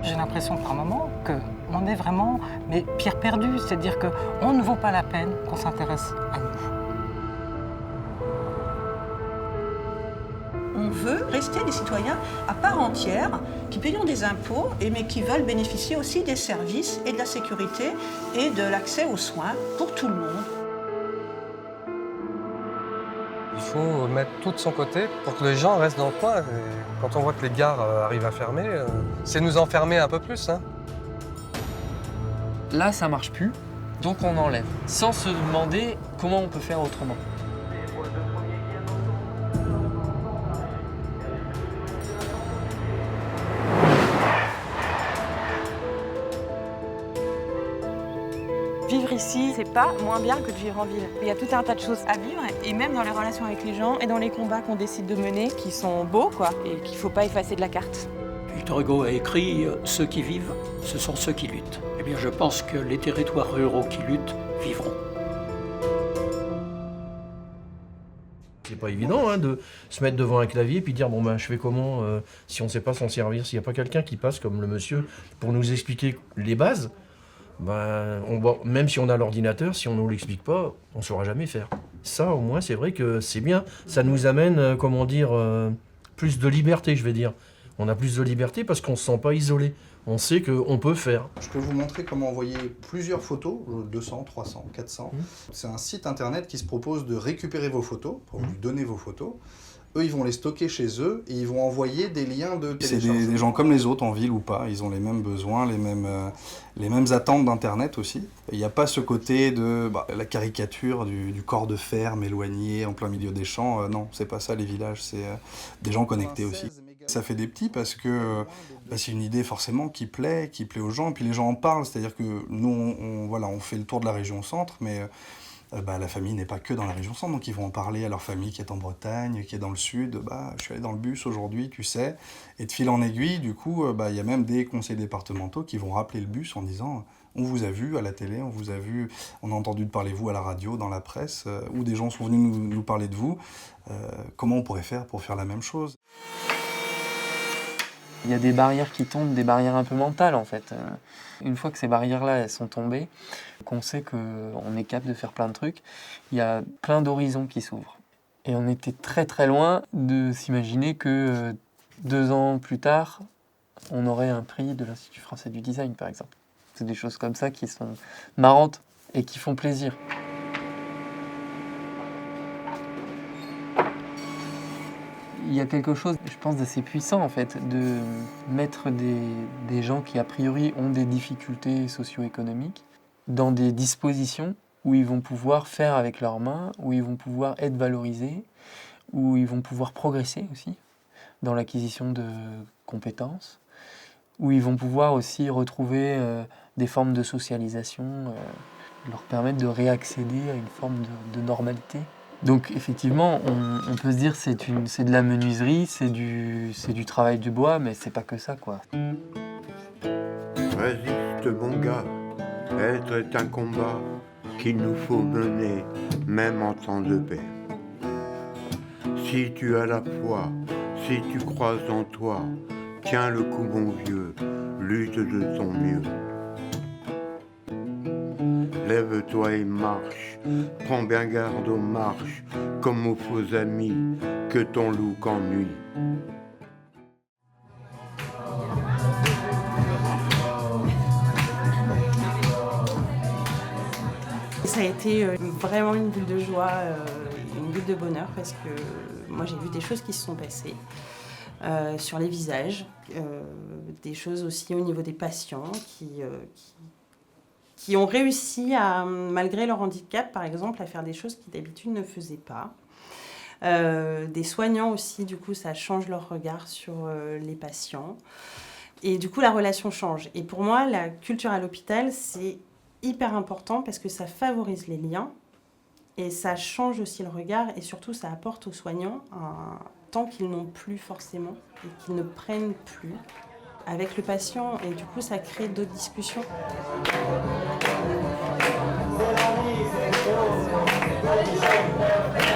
j'ai l'impression par moments qu'on est vraiment pierre perdue, c'est-à-dire qu'on ne vaut pas la peine qu'on s'intéresse à nous. On veut rester des citoyens à part entière, qui payons des impôts, mais qui veulent bénéficier aussi des services et de la sécurité et de l'accès aux soins pour tout le monde. Il faut mettre tout de son côté pour que les gens restent dans le coin. Et quand on voit que les gares arrivent à fermer, c'est nous enfermer un peu plus. Hein. Là, ça marche plus, donc on enlève, sans se demander comment on peut faire autrement. Vivre ici, c'est pas moins bien que de vivre en ville. Il y a tout un tas de choses à vivre, et même dans les relations avec les gens et dans les combats qu'on décide de mener, qui sont beaux, et qu'il faut pas effacer de la carte. Victor Hugo a écrit « Ceux qui vivent, ce sont ceux qui luttent ». Eh bien, je pense que les territoires ruraux qui luttent vivront. C'est pas évident de se mettre devant un clavier et puis dire bon ben je fais comment si on ne sait pas s'en servir, s'il n'y a pas quelqu'un qui passe comme le monsieur pour nous expliquer les bases. Ben, même si on a l'ordinateur, si on ne nous l'explique pas, on ne saura jamais faire. Ça, au moins, c'est vrai que c'est bien. Ça nous amène, plus de liberté, je vais dire. On a plus de liberté parce qu'on ne se sent pas isolé. On sait qu'on peut faire. Je peux vous montrer comment envoyer plusieurs photos, 200, 300, 400. C'est un site internet qui se propose de récupérer vos photos, pour vous donner vos photos. Eux, ils vont les stocker chez eux et ils vont envoyer des liens de téléchargement. C'est des gens comme les autres, en ville ou pas. Ils ont les mêmes besoins, les mêmes attentes d'Internet aussi. Il n'y a pas ce côté de la caricature du corps de ferme éloigné en plein milieu des champs. Non, c'est pas ça les villages, c'est des gens connectés aussi. Ça fait des petits parce que c'est une idée forcément qui plaît aux gens. Puis les gens en parlent, c'est-à-dire que nous, on fait le tour de la région centre, mais... la famille n'est pas que dans la région centre, donc ils vont en parler à leur famille qui est en Bretagne, qui est dans le sud. Je suis allé dans le bus aujourd'hui, tu sais. Et de fil en aiguille, du coup, il y a même des conseils départementaux qui vont rappeler le bus en disant « On vous a vu à la télé, on vous a vu, on a entendu parler de vous à la radio, dans la presse, ou des gens sont venus nous parler de vous. Comment on pourrait faire pour faire la même chose ?» Il y a des barrières qui tombent, des barrières un peu mentales en fait. Une fois que ces barrières-là elles sont tombées, qu'on sait qu'on est capable de faire plein de trucs, il y a plein d'horizons qui s'ouvrent. Et on était très très loin de s'imaginer que 2 ans plus tard, on aurait un prix de l'Institut français du design par exemple. C'est des choses comme ça qui sont marrantes et qui font plaisir. Il y a quelque chose, je pense, d'assez puissant, en fait, de mettre des gens qui, a priori, ont des difficultés socio-économiques dans des dispositions où ils vont pouvoir faire avec leurs mains, où ils vont pouvoir être valorisés, où ils vont pouvoir progresser aussi dans l'acquisition de compétences, où ils vont pouvoir aussi retrouver des formes de socialisation, leur permettre de réaccéder à une forme de normalité. Donc effectivement, on peut se dire c'est de la menuiserie, c'est du travail du bois, mais c'est pas que ça, quoi. Résiste mon gars, être est un combat qu'il nous faut mener, même en temps de paix. Si tu as la foi, si tu crois en toi, tiens le coup mon vieux, lutte de ton mieux. Lève-toi et marche, prends bien garde aux marches, comme aux faux amis, que ton loup qu'ennuie. Ça a été vraiment une bulle de joie, une bulle de bonheur, parce que moi j'ai vu des choses qui se sont passées sur les visages, des choses aussi au niveau des patients qui ont réussi à, malgré leur handicap par exemple, à faire des choses qu'ils d'habitude ne faisaient pas. Des soignants aussi, du coup ça change leur regard sur les patients. Et du coup la relation change. Et pour moi la culture à l'hôpital c'est hyper important parce que ça favorise les liens et ça change aussi le regard et surtout ça apporte aux soignants un temps qu'ils n'ont plus forcément et qu'ils ne prennent plus avec le patient et du coup ça crée d'autres discussions. C'est la vie, c'est